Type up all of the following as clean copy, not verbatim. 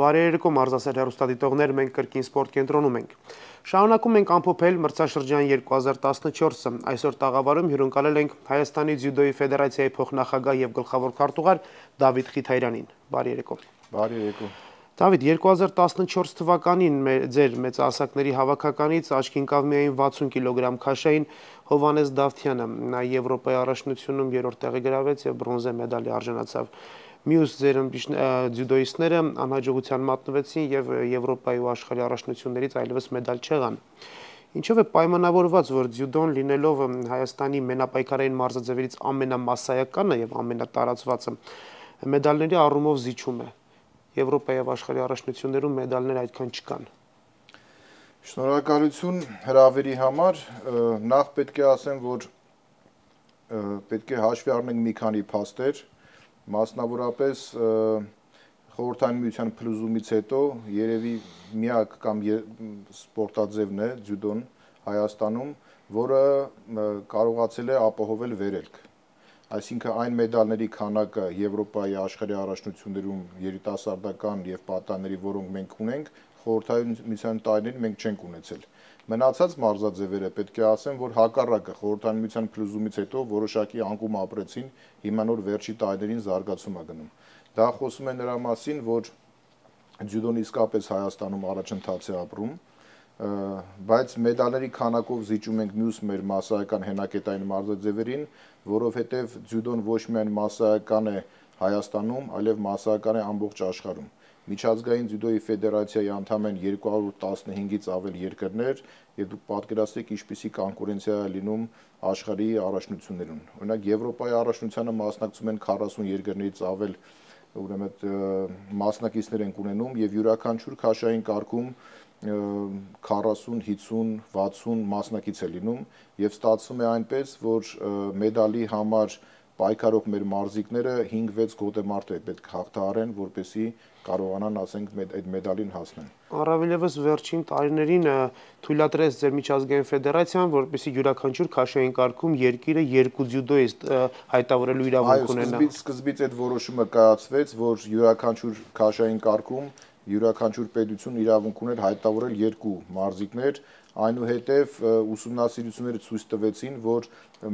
Բարերեկո մարզասեր հեռուստադիտողներ, մենք կրկին սպորտ կենտրոնում ենք։ Շարունակում ենք ամփոփել մրցաշրջան 2014-ը։ Այսօր տաղավարում հյուրընկալել ենք Հայաստանի ձյուդոյի ֆեդերացիայի փոխնախագահ եւ գլխավոր քարտուղար Դավիթ Խիթայրանին։ Բարերեկո։ Բարերեկո։ Դավիթ, 2014 թվականին ձեր մեծահասակների հավաքականից աչքի ընկավ միայն 60 կիլոգրամ քաշային Հովհաննես Դավթյանը, նա Եվրոպայի առաջնությունում երրորդ տեղը գրավեց եւ բրոնզե մեդալի արժանացավ։ Մյուս ձեր ձյուդոիստները անհաջողության մատնվեցին եւ Եվրոպայի ու աշխարհի առաջնություններից այլևս մեդալ չեղան։ Ինչով է պայմանավորված, որ ձյուդոն լինելով Հայաստանի մենապայքարային մարզաձևերից ամենամասսայականը եւ ամենատարածվածը մեդալների առումով զիջում է։ Եվրոպայի եւ աշխարհի առաջնություններում մեդալներ այդքան չկան։ Շնորհակալություն հրավերի համար, նախ պետք է ասեմ, որ պետք է հաշվի առնենք մի քանի փաստեր, մասնավորապես խորհրդային միության փլուզումից հետո երևի միակ կամ սպորտաձևն է ձյուդոն Հայաստանում, որը կարողացել է ապահովել վերելք։ Այսինքն այն մեդալների քանակը Եվրոպայի աշխարհի առաջնություններում երիտասարդական եւ պատանների, որոնք մենք ունենք, խորհրդային միության տարիներին մենք չենք ունեցել։ Մնացած մարզաձևերը պետք է ասեմ, որ հակառակը խորհրդային միության փլուզումից հետո որոշակի անկում ապրեցին, հիմա նոր վերջի տարիներին զարգացում է գնում։ Դա խոսում է նրա մասին, որ ձյուդոն իսկապես Հայաստանում առաջընթաց է ապրում, բայց մեդալների քանակով զիջում ենք մյուս մեր մասսայական հենակետային մարզաձևերին, որովհետև ձյուդոն ոչ միայն մասսայական է Հայաստանում, այլև մասսայական է ամբողջ աշխարհում։ Միջազգային ձյուդոյի ֆեդերացիայի անդամ են 215-ից ավել երկրներ, եւ դուք պատկերացրեք ինչպիսի կոնկուրենցիա է լինում աշխարհի առաջնություններում։ Օրինակ Եվրոպայի առաջնությանը մասնակցում են 40 երկրներից ավել, ուրեմն մասնակիցներ են ունենում եւ յուրաքանչյուր քաշային կարգում 40, 50, 60 մասնակից է լինում եւ ստացվում է այնպես, որ մեդալի համար պայքարող մեր մարզիկները 5-6 գոտեմարտ է պետք հաղթահարեն, որպեսզի կարողանան, ասենք, այդ մեդալին հասնեն։ Առավելևս վերջին տարիներին թույլատրեց ձեր միջազգային ֆեդերացիան, որպեսզի յուրաքանչյուր քաշային կարգում երկիրը 2 ձյուդոիստ հայտարարելու իրավունք ունենա։ Սկզբից այդ որոշումը կայացվեց, որ յուրաքանչյուր քաշային կարգում յուրաքանչյուր պետություն իրավունք ուներ հայտարարել 2 մարզիկներ, այնուհետև ուսումնասիրությունները ցույց տվեցին, որ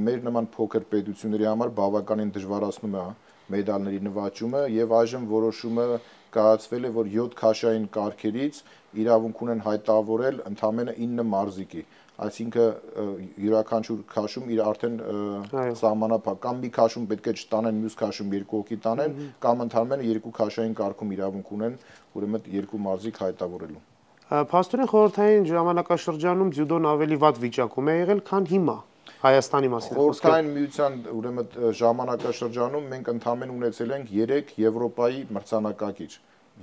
մեր նման փոքր պետությունների համար բավականին դժվարացնում է մեդալների նվաճումը եւ այժմ որոշումը կայացվել է, որ 7 քաշային կարգերից իրավունք ունեն հայտարարել ընդամենը 9 մարզիկի, այսինքն յուրաքանչյուր քաշում իր արդեն սահմանափակ կամ մի քաշում պետք է չտանեն, մյուս քաշում 2 հոգի տանեն, կամ ընդամենը 2 քաշային կարգում իրավունք ունեն, ուրեմն 2 մարզիկ հայտարարելու։ Փաստորեն խորհրդային ժամանակաշրջանում ձյուդոն ավելի վատ վիճակում է եղել, քան հիմա Հայաստանի մասին։ Խորհրդային միության ուրեմն ժամանակաշրջանում մենք ընդամենը ունեցել ենք 3 Եվրոպայի մրցանակակիր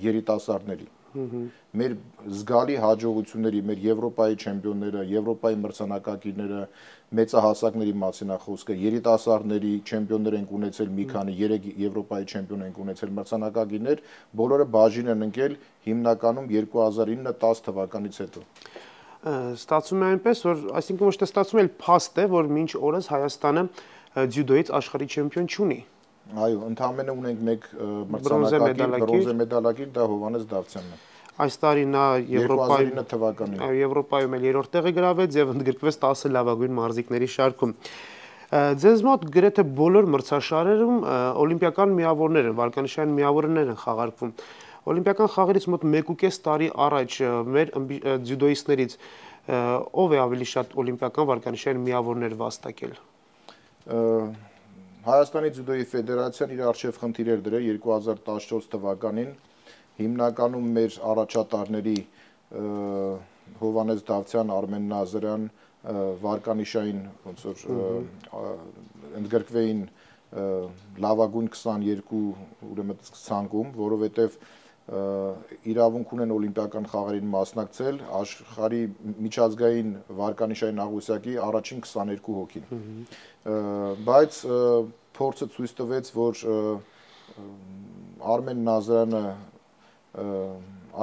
երիտասարդների։ Մեր զգալի հաջողությունների, մեր Եվրոպայի չեմպիոնները, Եվրոպայի մրցանակակիրները, մեծահասակների մասին է խոսքը, երիտասարդների չեմպիոններ ենք ունեցել մի քանի, 3 Եվրոպայի չեմպիոն ենք ունեցել մրցանակակիրներ, բոլորը բաժին են ընկել հիմնականում 2009-10 թվականից հետո։ Ստացվում է այնպես, որ այսինքն ոչ թե ստացվում է, փաստ է, որ մինչ օրս Հայաստանը ձյուդոյից աշխարհի չեմպիոն չունի։ Այո, ընդամենը ունենք մեկ մրցանակակիր, բրոնզե մեդալակիր, դա Հովհաննես Դավթյանն է։ Այս տարի նա 2009 թվականին Եվրոպայում էլ երրորդ տեղը գրավեց եւ ընդգրկվեց 10 լավագույն մարզիկների շարքում։ Ձեզ մոտ գրեթե բոլոր մրցաշարերում օլիմպիական միավորներ են, վարկանիշային միավորներ են խաղարկվում։ Օլիմպիական խաղերից մոտ 1.5 տարի առաջ մեր ձյուդոիստներից ով է ավելի շատ օլիմպիական վարկանիշային միավորներ վաստակել։ Հայաստանի ձյուդոյի ֆեդերացիան իր արժեվ խնդիրներ դրել 2014 թվականին, հիմնականում մեր առաջատարների Հովհաննես Դավթյան, Արմեն Նազարյան վարկանիշային ոնց որ ընդգրկվեին լավագույն 22 ուրեմն ցանկում, որովհետև իրավունք ունեն օլիմպիական խաղերին մասնակցել աշխարհի միջազգային վարկանիշային աղյուսակի առաջին 22 հոգին։ Բայց փորձը ցույց տվեց, որ Արմեն Նազարյանը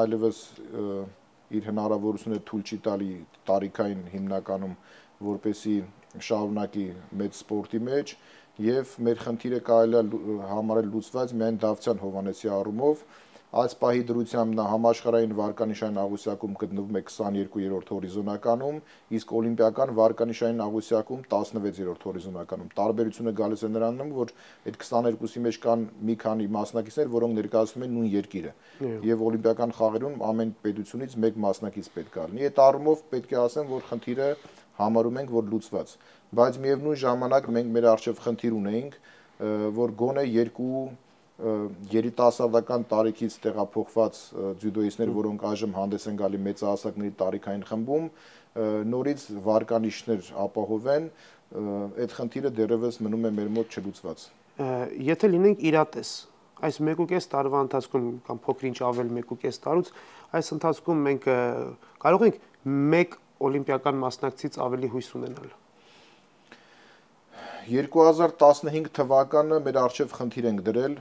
այլևս իր հնարավորությունը թույլ չի տալի տարիքային հիմնականում, որպեսի շարունակի մեծ սպորտի մեջ, եւ մեր խնդիրը կարելի է համարել լուծված միայն Դավթյան Հովհաննեսի առումով, այս պահի դրությամբ նա համաշխարհային վարկանիշային աղյուսակում գտնվում է 22-րդ հորիզոնականում, իսկ օլիմպիական վարկանիշային աղյուսակում 16-րդ հորիզոնականում։ Տարբերությունը գալիս է նրանում, որ այդ 22-ի մեջ կան մի քանի մասնակիցներ, որոնք ներկայացնում են նույն երկիրը, եւ օլիմպիական խաղերում ամեն պետությունից մեկ մասնակից պետք է լինի։ Այդ առումով պետք է ասեմ, որ խնդիրը համարում ենք, որ լուծված, բայց միևնույն ժամանակ մենք մեր առջև խնդիր ունեինք, որ գոնե երկու երիտասարդական տարիքից տեղափոխված ձյուդոիստներ, որոնք այժմ հանդես են գալի մեծահասակների տարիքային խմբում, նորից վարկանիշներ ապահովեն, այդ խնդիրը դեռևս մնում է մեր մոտ չլուծված։ Եթե լինենք իրատես, այս 1.5 տարվա ընթացքում կամ փոքր-ինչ ավել 1.5 տարուց, այս ընթացքում մենք կարող ենք մեկ օլիմպիական մասնակցից ավելի հույս ունենալ։ 2015 թվականը մեր առջև խնդիր ենք դրել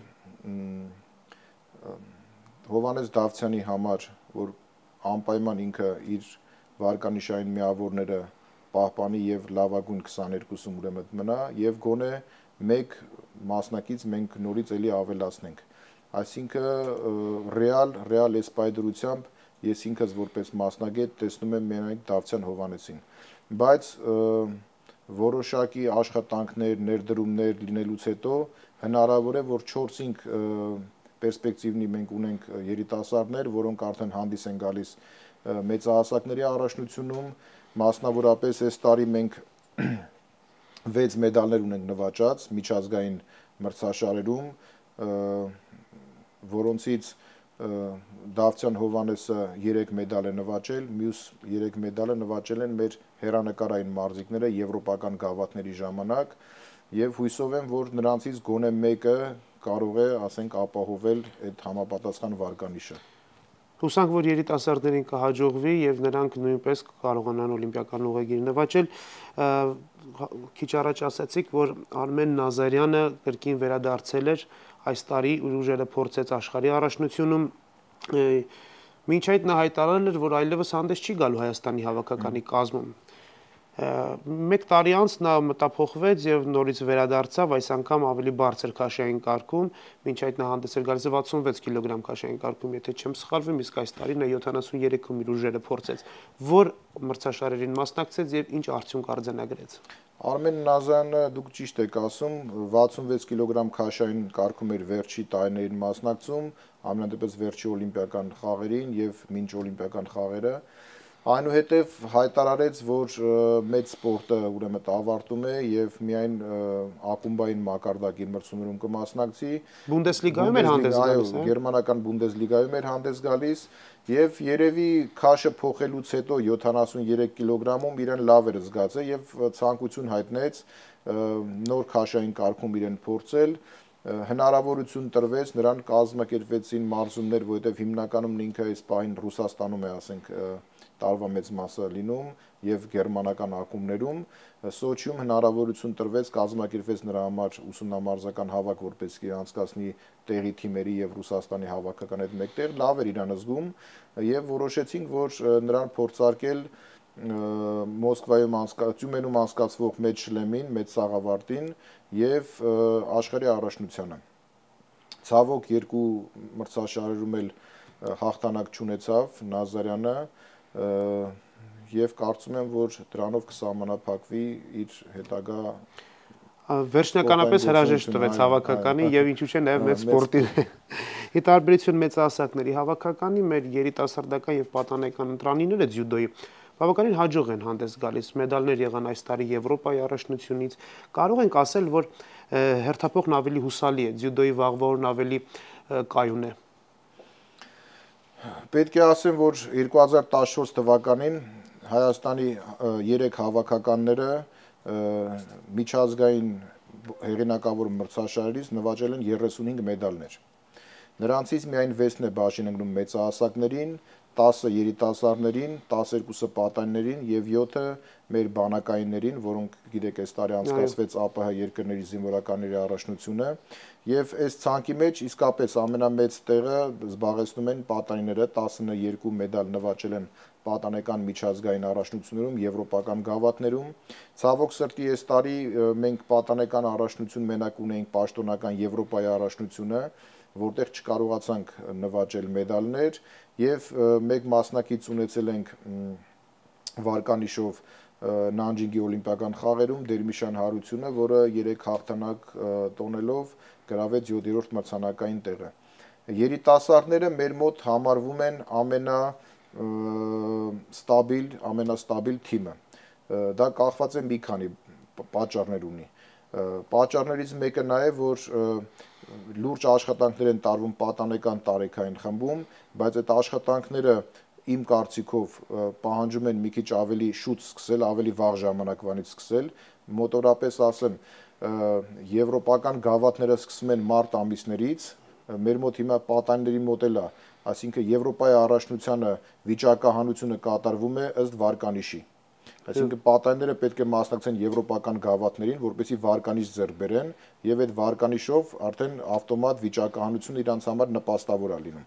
Հովհաննես Դավթյանի համար, որ անպայման ինքը իր վարկանիշային միավորները պահպանի եւ լավագույն 22-ում ուրեմն մնա եւ գոնե մեկ մասնակից մենք նորից էլի ավելացնենք։ Այսինքն ռեալ էսպայդրությամբ ես ինքս որպես մասնագետ տեսնում եմ միայն Դավթյան Հովհաննեսին, բայց որոշակի աշխատանքներ, ներդրումներ լինելուց հետո հնարավոր է, որ 4-5 պերսպեկտիվնի մենք ունենք երիտասարդներ, որոնք արդեն հանդիս են գալիս մեծահասակների առաջնությունում, մասնավորապես այս տարի մենք 6 մեդալներ ունենք նվաճած միջազգային մրցաշարերում, որոնցից Դավթյան Հովհաննեսը 3 մեդալ է նվաճել, մյուս 3 մեդալը նվաճել են մեր հեռանկարային մարզիկները եվրոպական գավաթների ժամանակ եւ հույսով եմ, որ նրանցից գոնե մեկը կարող է, ասենք, ապահովել այդ համապատասխան վարկանիշը։ Հուսանք, որ երիտասարդներին կհաջողվի եւ նրանք նույնպես կարողանան օլիմպիական ուղեգիր նվաճել։ Քիչ առաջ ասացիք, որ Արմեն Նազարյանը կրկին վերադարձել էր այս տարի ուժերը փորձեց աշխարհի առաջնությունում։ Մինչ այդ նա հայտարարել էր, որ այլևս հանդես չի գալու Հայաստանի հավաքականի կազմում։ Մեկ տարի անց նա մտափոխվեց եւ նորից վերադարձավ, այս անգամ ավելի բարձր քաշային կարգում, մինչ այդ նա հանդես էր գալիս 66 կիլոգրամ քաշային կարգում, եթե չեմ սխալվում, իսկ այս տարի նա 73-ում իր ուժերը փորձեց, որ մրցաշարերին մասնակցեց եւ ինչ արդյունք արձանագրեց։ Արմեն Նազարյանը, դուք ճիշտ եք ասում, 66 կիլոգրամ քաշային կարգում էր վերջի տարիներին մասնակցում, ամենադեպս վերջի օլիմպիական խաղերին եւ մինչ օլիմպիական խաղերը, այնուհետև հայտարարեց, որ մեծ սպորտը ուրեմն ավարտում է եւ միայն ակումբային մակարդակի մրցումներում կմասնակցի։ Բունդեսլիգայում էր հանդես գալիս, գերմանական Բունդեսլիգայում էր հանդես գալիս եւ երևի քաշը փոխելուց հետո 73 կիլոգրամում իրեն լավ էր զգացել եւ ցանկություն հայտնեց նոր քաշային կարգում իրեն փորձել, հնարավորություն տրվեց, նրան կազմակերպվեցին մարզումներ, որովհետեւ հիմնականում ինքը այս պահին Ռուսաստանում է, ասենք, տարվա մեծ մասը լինում եւ գերմանական ակումբներում, Սոչիում հնարավորություն տրվեց, կազմակերպվեց նրա համար ուսումնամարզական հավաք, որպեսզի անցկացնի տեղի թիմերի եւ Ռուսաստանի հավաքական հետ մեկտեղ, լավ էր իրան զգում եւ որոշեցինք, որ նրան փորձարկել Մոսկվայում Տյումենում անցկացվող մեծ շլեմին, մեծ սաղավարտին եւ աշխարհի առաջնությանը։ Ցավոք երկու մրցաշարերում էլ հաղթանակ չունեցավ Նազարյանը եւ կարծում եմ, որ դրանով կսահմանափակվի իր հետագա վերջնականապես հրաժեշտ տվեց հավաքականի եւ ինչու՞ չէ նաեւ մեծ սպորտի։ Ի տարբերություն մեծահասակների հավաքականի, մեր երիտասարդական եւ պատանեկան ընտրանիները ձյուդոյի բավականին հաջող են հանդես գալիս, մեդալներ եղան այս տարի Եվրոպայի առաջնությունից։ Կարող ենք ասել, որ հերթափոխն ավելի հուսալի է, ձյուդոյի վաղվորն ավելի կայուն է։ Պետք է ասեմ, որ 2014 թվականին Հայաստանի 3 հավաքականները միջազգային հեղինակավոր մրցաշարերից նվաճել են 35 մեդալներ։ Նրանցից միայն 6-ն է բաժին ընկնում մեծահասակներին, 10-ը երիտասարդներին, 12-ը պատանիներին եւ 7-ը մեր բանակայիններին, որոնք գիտեք այս տարի անցկացվեց ԱՊՀ երկրների զինվորականների առաջնությունը եւ այս ցանկի մեջ իսկապես ամենամեծ տեղը զբաղեցնում են պատանիները, 12 մեդալ նվաճել են պատանեկան միջազգային առաջնություններում, եվրոպական գավաթներում։ Ցավոք սրտի այս տարի մենք պատանեկան առաջնություն մենակ ունեինք պաշտոնական Եվրոպայի առաջնությունը որտեղ չկարողացանք նվաճել մեդալներ եւ մեկ մասնակից ունեցել ենք վարկանիշով Նանջինգի օլիմպիական խաղերում Դերմիշան Հարությունը, որը 3 հաղթանակ տոնելով գրավեց 7-րդ մրցանակային տեղը։ Երիտասարդները մեր մոտ համարվում են ամենաստաբիլ թիմը։ Դա կախված է մի քանի պատճառներ ունի։ Պատճառներից մեկը նա է, որ լուրջ աշխատանքներ են տարվում պատանեկան տարեքային խմբում, բայց այդ աշխատանքները իմ կարծիքով պահանջում են մի քիչ ավելի շուտ սկսել, ավելի վաղ ժամանակվանից սկսել, մոտորապես ասեմ, եվրոպական գավաթները սկսում են մարտ ամիսներից, մեր մոտ հիմա պատանիների մոտ էլ է, այսինքն Եվրոպայի առաջնությանը վիճակահանությունը կատարվում է ըստ վարկանիշի։ Այսինքն պատանիները պետք է մասնակցեն եվրոպական գավաթներին, որպեսզի վարկանիշ ձեռք բերեն, եւ այդ վարկանիշով արդեն ավտոմատ վիճակահանությունը իրանց համար նպաստավոր է լինում։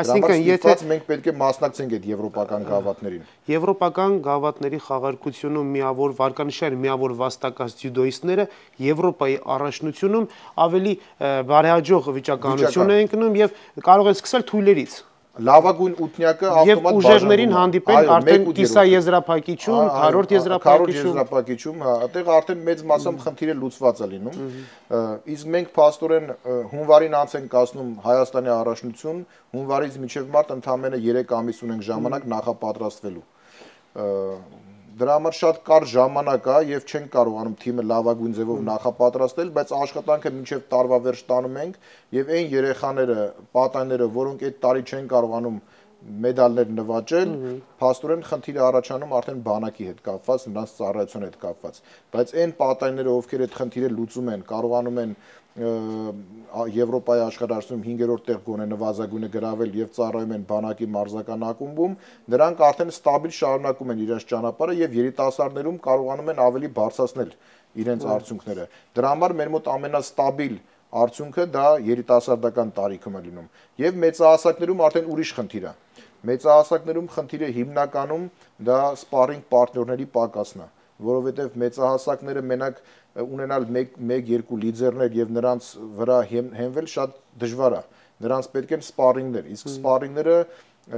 Այսինքն եթե մենք պետք է մասնակցենք այդ եվրոպական գավաթներին։ Եվրոպական գավաթների խաղարկությունում միավոր վարկանիշային միավոր վաստակած ձյուդոիստները Եվրոպայի առաջնությունում ավելի բարեհաջող վիճակահանություն են ընկնում եւ կարող են սկսել թույլերից։ Լավագույն ութնյակը ավտոմատ ուժերներին հանդիպել արդեն կիսաեզրափակիչում, քառորդ եզրափակիչում, այդտեղ արդեն մեծ մասամբ խնդիրը լուծված է լինում։ Իսկ մենք փաստորեն հունվարին անց ենք կազմում Հայաստանի առաջնություն, հունվարից մինչև մարտ ընդամենը 3 ամիս ունենք ժամանակ նախապատրաստվելու։ Դրա համար շատ կարճ ժամանակ է եւ չենք կարողանում թիմը լավագույն ձևով նախապատրաստել, բայց աշխատանքը մինչեւ տարվա վերջ տանում ենք եւ այն երեխաները, պատանիները, որոնք այդ տարի չեն կարողանում մեդալներ նվաճել, փաստորեն խնդիրը առաջանում արդեն բանակի հետ կապված, նրանց ծառայության հետ կապված, բայց այն պատանիները, ովքեր այդ խնդիրը լուծում են, կարողանում են Եվրոպայի աշխարհաշրջանում 5-րդ տեղ գոնե նվազագույնը գրավել եւ ծառայում են բանակի մարզական ակումբում, նրանք արդեն ստաբիլ շարունակում են իրենց ճանապարհը եւ երիտասարդներում կարողանում են ավելի բարձրացնել իրենց արդյունքները։ Դրա համար մեր մոտ ամենաստաբիլ արդյունքը դա երիտասարդական տարիքում է լինում եւ մեծահասակներում արդեն ուրիշ խնդիր է։ Մեծահասակներում խնդիրը հիմնականում դա սպարինգ պարտներների պակասն է, որովհետեւ մեծահասակները մենակ ունենալ 1-2 լիդերներ եւ նրանց վրա հենվել շատ դժվար է։ Նրանց պետք են սպարինգներ, իսկ սպարինգները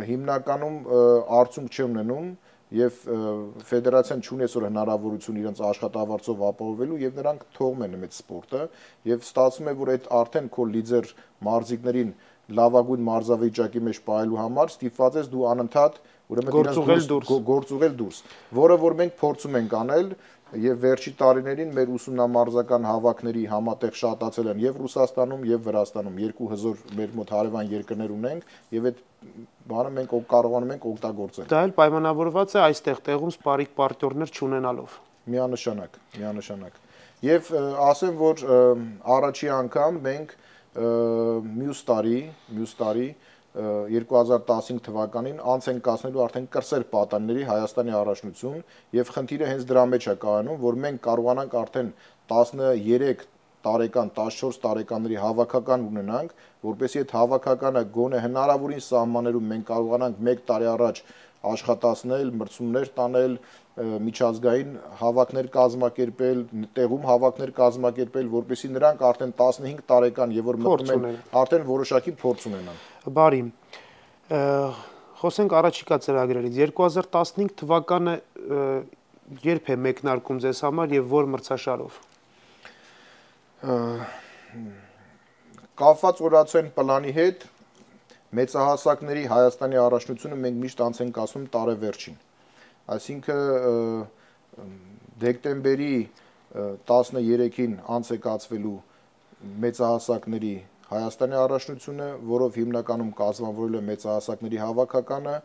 հիմնականում արդյունք չեն ունենում եւ ֆեդերացիան չունի այսօր հնարավորություն իրենց աշխատավարձով ապահովելու եւ նրանք թողում են այդ սպորտը եւ ստացվում է որ այդ արդեն քո լիդեր մարզիկներին լավագույն մարզավիճակի մեջ պահելու համար ստիպված ես դու անընդհատ ուրեմն գործուղել դուրս, որը որ մենք փորձում ենք անել եւ վերջի տարիներին մեր ուսումնամարզական հավաքների համատեղ շատացել են եւ Ռուսաստանում եւ Վրաստանում երկու հզոր մեր մոտ հարևան երկրներ ունենք եւ այդ բանը մենք կարողանում ենք օգտագործել։ Դա էլ պայմանավորված է այստեղ տեղում սպարինգ պարտներներ չունենալով։ Միանշանակ։ Եվ ասեմ, որ առաջի անգամ մենք մյուս տարի 2015 թվականին անց են կազմելու արդեն կրսեր պատանիների Հայաստանի առաջնություն եւ խնդիրը հենց դրա մեջ է կայանում, որ մենք կարողանանք արդեն 13 տարեկան, 14 տարեկանների հավաքական ունենանք, որպեսզի այդ հավաքականը գոնե հնարավորին սահմաններում մենք կարողանանք 1 տարի առաջ աշխատացնել, մրցումներ տանել, միջազգային հավաքներ կազմակերպել, տեղում հավաքներ կազմակերպել, որպեսզի նրանք արդեն 15 տարեկան եւ որ մտնում են արդեն որոշակի փորձ ունենան։ Բարի։ Խոսենք առաջիկա ծրագրերից։ 2015 թվականը երբ է մեկնարկում ձեզ համար եւ որ մրցաշարով։ Կապված օրացույցային պլանի հետ մեծահասակների Հայաստանի առաջնությունը մենք միշտ անց ենք ասում տարեվերջին։ Այսինքն դեկտեմբերի 13-ին անց է կացվելու մեծահասակների Հայաստանի առաջնությունը, որով հիմնականում կազմավորել է մեծահասակների հավաքականը,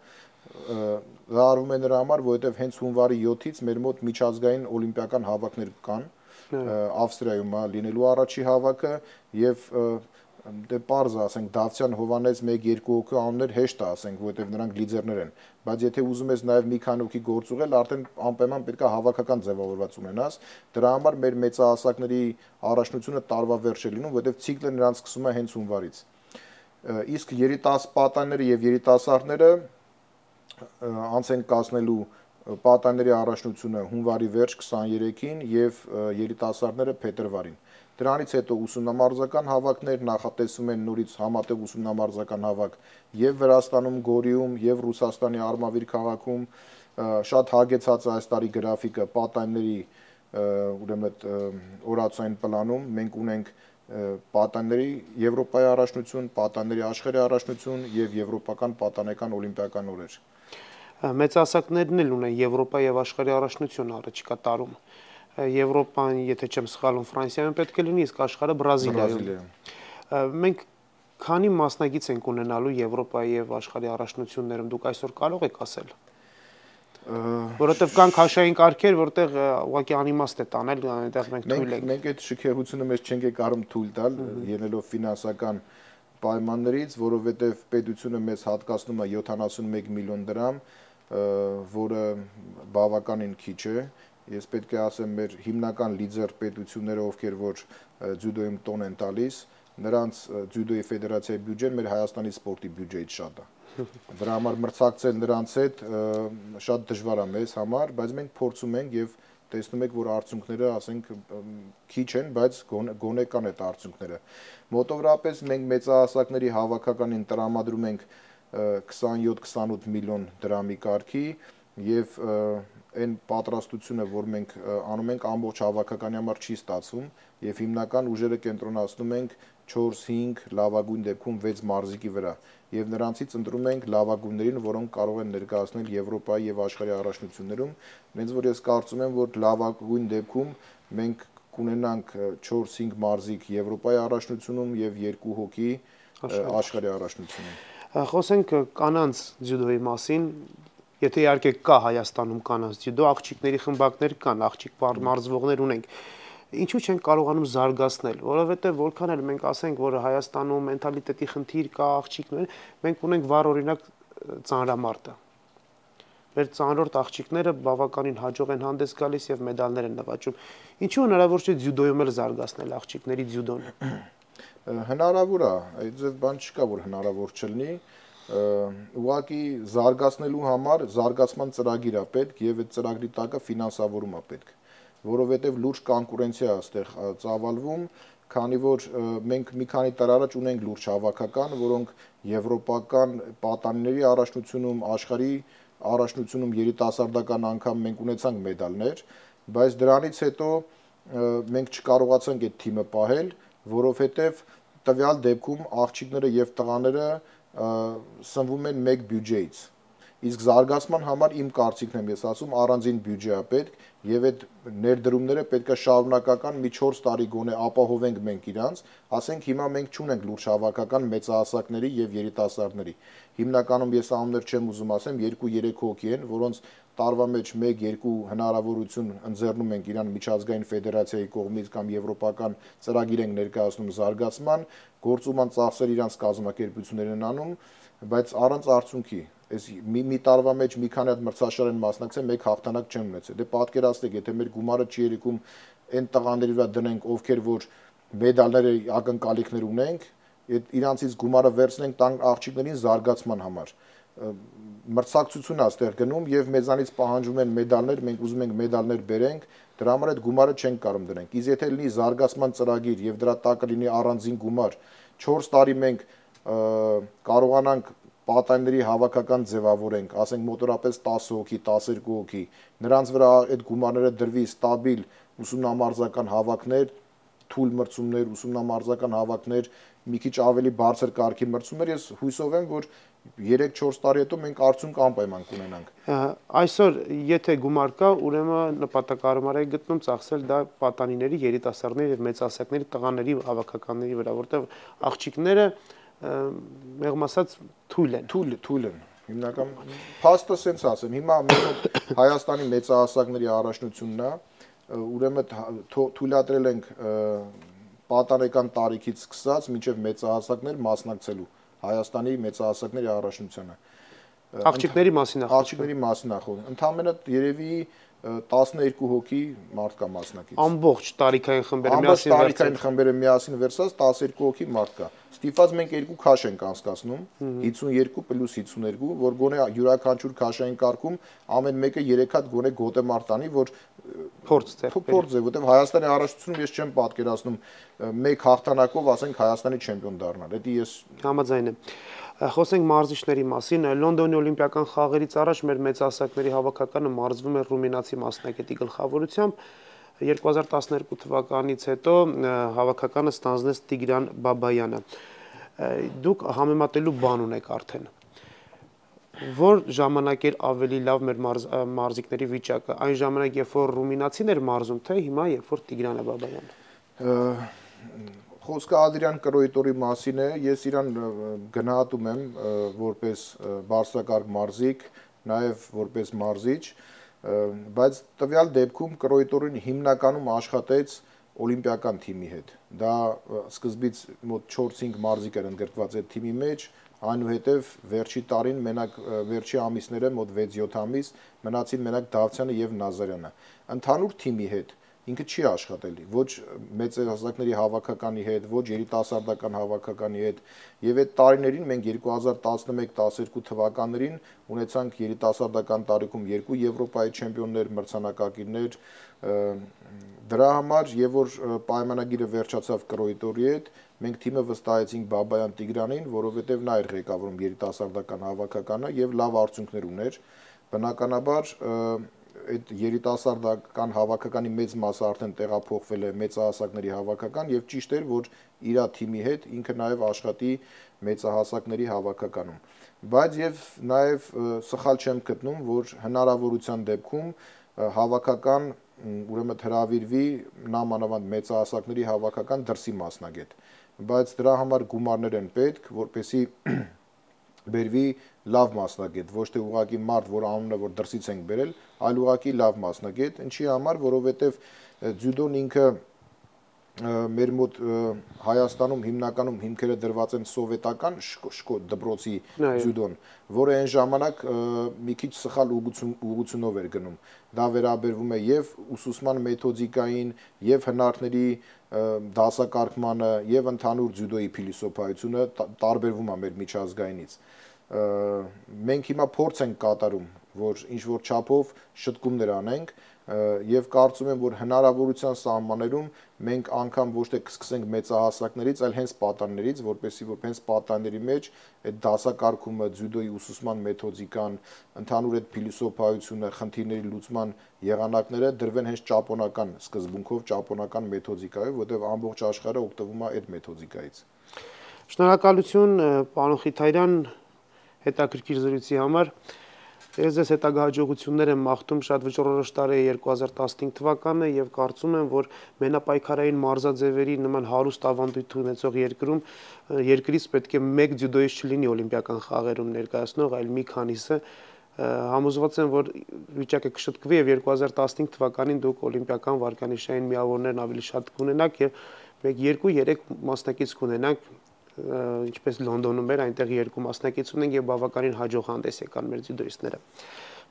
դա արվում է նրա համար, որովհետև հենց հունվարի 7-ից մեր մոտ միջազգային օլիմպիական հավաքներ կան, Ավստրիայում է լինելու առաջի հավաքը եւ դե պարզ ասենք Դավթյան Հովանես 1-2 հոգու անուններ հեշտ է ասենք, որովհետև նրանք լիդերներ են, բայց եթե ուզում ես նաև մի քանի հոգի գործուղել, արդեն անպայման պետք է հավաքական ձևավորված ունենաս։ Դրա համար մեր մեծահասակների առաջնությունը տարվա վերջ է լինում, որովհետև ցիկլը նրանց սկսում է հենց հունվարից։ Իսկ երիտասարդները եւ երիտասարդները անց են կազմելու պատանիների առաջնությունը հունվարի վերջ 23-ին եւ երիտասարդները փետրվարին։ Դրանից հետո ուսումնամարզական հավաքներ նախատեսվում են նորից համատեղ ուսումնամարզական հավաք եւ Վրաստանում, Գորիում եւ Ռուսաստանի Արմավիր քաղաքում շատ հագեցած է այս տարի գրաֆիկը պատանների ուրեմն օրացային պլանում մենք ունենք պատանների Եվրոպայի առաջնություն, պատանների աշխարհի առաջնություն եւ եվրոպական պատանեկան օլիմպիական օրեր։ Մեծահասակներն էլ ունեն Եվրոպա եւ աշխարհի առաջնություն առաջիկա տարում։ Եվրոպան, եթե չեմ սխալվում, Ֆրանսիայում պետք է լինի, իսկ աշխարհը Բրազիլիայում։ Մենք քանի մասնագիծ ենք ունենալու Եվրոպայի եւ աշխարհի առաջնություններում, դուք այսօր կարող եք ասել։ Որովհետեւ կան քաշային կարգեր, որտեղ ուղղակի անիմաստ է տանել, այնտեղ մենք թույլ ենք։ Մենք այդ շքեղությունը մեզ չենք կարող թույլ տալ, ելնելով ֆինանսական պայմաններից, որովհետեւ պետությունը մեզ հատկացնում է 71 միլիոն դրամ, որը բավականին քիչ է։ Ես պետք է ասեմ, մեր հիմնական լիդեր պետությունները, ովքեր որ ձյուդոյում տոն են տալիս, նրանց ձյուդոյի ֆեդերացիայի բյուջեն մեր Հայաստանի սպորտի բյուջեից շատ է։ Դրա համար մրցակցել նրանց հետ շատ դժվար է մեզ համար, բայց մենք փորձում ենք եւ տեսնում եք, որ արդյունքները, ասենք, քիչ են, բայց գոնե կան այդ արդյունքները։ Մոտավորապես մենք մեծահասակների հավաքականին տրամադրում ենք 27-28 միլիոն դրամի կարգի եւ այն պատրաստությունը, որ մենք անում ենք, ամբողջ հավաքականի համար չի ստացվում եւ հիմնական ուժերը կենտրոնացնում ենք 4-5 լավագույն դեպքում 6 մարզիկի վրա եւ նրանցից ընտրում ենք լավագույններին, որոնք կարող են ներկայացնել Եվրոպայի եւ աշխարհի առաջնություններում, հենց որ ես կարծում եմ, որ լավագույն դեպքում մենք կունենանք 4-5 մարզիկ Եվրոպայի առաջնությունում եւ 2 հոգի աշխարհի առաջնությունում։ Խոսենք կանանց ձյուդոյի մասին, եթե իհարկե կա Հայաստանում կանանց ձյուդո, աղջիկների խմբակներ կան, աղջիկ մարզվողներ ունենք։ Ինչու չենք կարողանում զարգացնել, որովհետև որքան էլ մենք ասենք, որ Հայաստանում մենթալիտետի խնդիր կա, աղջիկներ, մենք ունենք վառ օրինակ ծանրամարտը։ Մեր ծանրորդ աղջիկները բավականին հաջող են հանդես գալիս եւ մեդալներ են նվաճում։ Ինչու հնարավոր չէ ձյուդոյում էլ զարգացնել աղջիկների ձյուդոն։ Հնարավոր է, այդ բան չկա, որ հնարավոր չլինի։ Ուղղակի զարգացնելու համար զարգացման ծրագիր է պետք եւ այդ ծրագրի տակը ֆինանսավորում է պետք, որովհետեւ լուրջ կոնկուրենցիա է այստեղ ծավալվում, քանի որ մենք մի քանի տար առաջ ունենք լուրջ հավաքական, որոնք եվրոպական պատանիների առաջնությունում, աշխարհի առաջնությունում երիտասարդական անգամ մենք ունեցանք մեդալներ, բայց դրանից հետո մենք չկարողացանք այդ թիմը պահել, որովհետեւ տվյալ դեպքում աղջիկները եւ տղաները սնվում են մեկ բյուջեից։ Իսկ զարգացման համար իմ կարծիքն եմ ես ասում, առանձին բյուջե է պետք եւ այդ ներդրումները պետք է շարունակական մի 4 տարի գոնե ապահովենք մենք իրանց, ասենք հիմա մենք չունենք լուրջ հավաքական մեծահասակների եւ երիտասարդների։ Հիմնականում ես անուններ չեմ ուզում ասեմ, 2-3 հոգի են, որոնց տարվա մեջ 1-2 հնարավորություն ընձեռնում ենք իրան միջազգային ֆեդերացիայի կողմից կամ եվրոպական ծրագիր ենք ներկայացնում զարգացման, գործուման ծախսեր իրանց կազմակերպություններ են անում, բայց առանց արդյունքի այս մի տարվա մեջ մի քանի հատ մրցաշար են մասնակցել, մեկ հաղթանակ չեն ունեցել։ Դե պատկերացրեք, եթե մեր գումարը չի երիկում այն տղաների վրա դնենք, ովքեր որ մեդալների ակնկալիքներ ունենք, իրանցից գումարը վերցնենք տանք աղջիկներին զարգացման համար։ Մրցակցություն է այստեղ գնում եւ մեզանից պահանջում են մեդալներ, մենք ուզում ենք մեդալներ բերենք, դրա համար այդ գումարը չենք կարող դնենք։ Իսկ եթե լինի զարգացման ծրագիր եւ դրա տակը լինի առանձին գումար, 4 տարի մենք կարողանանք պատանիների հավաքական ձևավորենք, ասենք մոտորապես 10 հոգի, 12 հոգի, նրանց վրա այդ գումարները դրվի ստաբիլ ուսումնամարզական հավաքներ, թույլ մրցումներ, ուսումնամարզական հավաքներ, մի քիչ ավելի բարձր կարգի մրցումներ, ես հույսով եմ, որ 3-4 տարի հետո մենք արդյունք անպայման կունենանք։ Այսօր եթե գումար կա, ուրեմն նպատակարար է գտնում ծախսել դա պատանիների, երիտասարդների եւ մեծահասակների տղաների հավաքականների վրա, որտեղ աղջիկները մեղմ ասած թույլ են։ Հիմնական փաստը սենց ասեմ, հիմա Հայաստանի մեծահասակների առաջնությունն է, ուրեմն թույլատրել ենք պատանեկան տարիքից սկսած մինչև մեծահասակներ մասնակցելու Հայաստանի մեծահասակների առաջնությանը։ Աղջիկների մասին է խոսքը։ Աղջիկների մասին է խոսքը։ Ընդհանրապես երևի 12 հոգի մարդ կա մասնակից։ Ամբողջ տարիքային խմբերը միասին տարիքային խմբերը միասին վերցած 12 հոգի մարդ կա։ Ստիպված մենք երկու քաշ ենք անցկացնում, 52 + 52, որ գոնե յուրաքանչյուր քաշային կարգում ամեն մեկը 3 հատ գոնե գոտե մարդ տանի, որ փորձ է, որտեղ Հայաստանի առաջնությունում ես չեմ պատկերացնում մեկ հաղթանակով, ասենք Հայաստանի չեմպիոն դառնալ։ Դա ես համաձայն եմ։ Խոսենք մարզիչների մասին։ Լոնդոնի օլիմպիական խաղերից առաջ մեր մեծահասակների հավաքականը մարզվում էր ռումինացի մասնագետի գլխավորությամբ։ 2012 թվականից հետո հավաքականը ստանձնեց Տիգրան Բաբայանը։ Դուք համեմատելու բան ունեք արդեն։ Որ ժամանակ էր ավելի լավ մեր մարզիկների վիճակը, այն ժամանակ, երբ որ ռումինացին էր մարզում, թե հիմա, երբ որ Տիգրանը Բաբայանը։ Խոսքը Ադրիան Կրոյտորի մասին է, ես իրան գնահատում եմ որպես բարձրակարգ մարզիկ, նաև որպես մարզիչ, բայց տվյալ դեպքում Կրոյտորին հիմնականում աշխատեց օլիմպիական թիմի հետ։ Դա սկզբից մոտ 4-5 մարզիկ էր ընդգրկված այդ թիմի մեջ, այնուհետև վերջի տարին մենակ վերջի ամիսները մոտ 6-7 ամիս մնացին մենակ Դավթյանը եւ Նազարյանը։ Ընդհանուր թիմի հետ ինքը չի աշխատել ոչ մեծահասակների հավաքականի հետ, ոչ երիտասարդական հավաքականի հետ, եւ այդ տարիներին մենք 2011-12 թվականներին ունեցանք երիտասարդական տարիքում 2 Եվրոպայի չեմպիոններ, մրցանակակիրներ, դրա համար եւ որ պայմանագիրը վերջացավ Կրոյտորի հետ, մենք թիմը վստահեցինք Բաբայան Տիգրանին, որովհետեւ նա էր ղեկավարում երիտասարդական հավաքականը եւ լավ արդյունքներ ուներ, բնականաբար այդ երիտասարդական հավաքականի մեծ մասը արդեն տեղափոխվել է մեծահասակների հավաքական եւ ճիշտ էր որ իր թիմի հետ ինքը նաեւ աշխատի մեծահասակների հավաքականում բայց եւ նաեւ սխալ չեմ գտնում որ հնարավորության դեպքում հավաքական ուրեմն հրավիրվի նամանավանդ մեծահասակների հավաքական դրսի մասնագետ բայց դրա համար գումարներ են պետք որպեսզի բերվի լավ մասնագետ, ոչ թե ուղղակի մարդ, որ անունը որ դրսից ենք բերել, այլ ուղղակի լավ մասնագետ, ինչի համար, որովհետև ձյուդոն ինքը մեր մոտ Հայաստանում հիմնականում հիմքերը դրված են սովետական դպրոցի ձյուդոն, որը այն ժամանակ մի քիչ սխալ ուղղությունով էր գնում։ Դա վերաբերվում է եւ ուսուցման մեթոդիկային, եւ հնարքների դասակարգմանը, եւ ընդհանուր ձյուդոյի փիլիսոփայությունը տարբերվում է մեր միջազգայինից։ Մենք հիմա փորձ ենք կատարում, որ ինչ-որ չափով շտկումներ անենք եւ կարծում եմ, որ հնարավորության սահմաններում մենք անգամ ոչ թե կսկսենք մեծահասակներից, այլ հենց պատաններից, որպեսզի որ հենց պատանների մեջ այդ դասակարգումը, ձյուդոյի ուսուցման մեթոդիկան, ընդհանուր այդ փիլիսոփայությունը, խնդիրների լուծման եղանակները դրվեն հենց ճապոնական սկզբունքով, ճապոնական մեթոդիկայով, որտեղ ամբողջ աշխարհը օգտվում է այդ մեթոդիկայից։ Շնորհակալություն, պարոն Խիթայրյան, հետաքրքիր զրույցի համար։ Ես ձեզ հետագա հաջողություններ եմ մաղթում, շատ վճռորոշ տարի է 2015 թվականը եւ կարծում եմ, որ մենապայքարային մարզաձևերի նման հարուստ ավանդույթ ունեցող երկրից պետք է մեկ ձյուդոյից չլինի օլիմպիական խաղերում ներկայացնող, այլ մի քանիսը համոզված եմ, որ վիճակը կշտկվի եւ 2015 թվականին դուք օլիմպիական վարկանիշային միավորներն ավելի շատ կունենաք եւ 2-3 մասնակից կունենաք ինչպես Լոնդոնում էր, այնտեղ 2 մասնակից ունենք եւ բավականին հաջող հանդես եկան մեր ձյուդոիստները։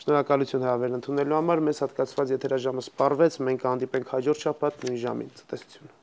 Շնորհակալություն հավերն ընդունելու համար, մեզ հատկացված եթերաժամը սպառվեց, մենք կհանդիպենք հաջորդ շաբաթ նույն ժամին։ Ցտեսություն։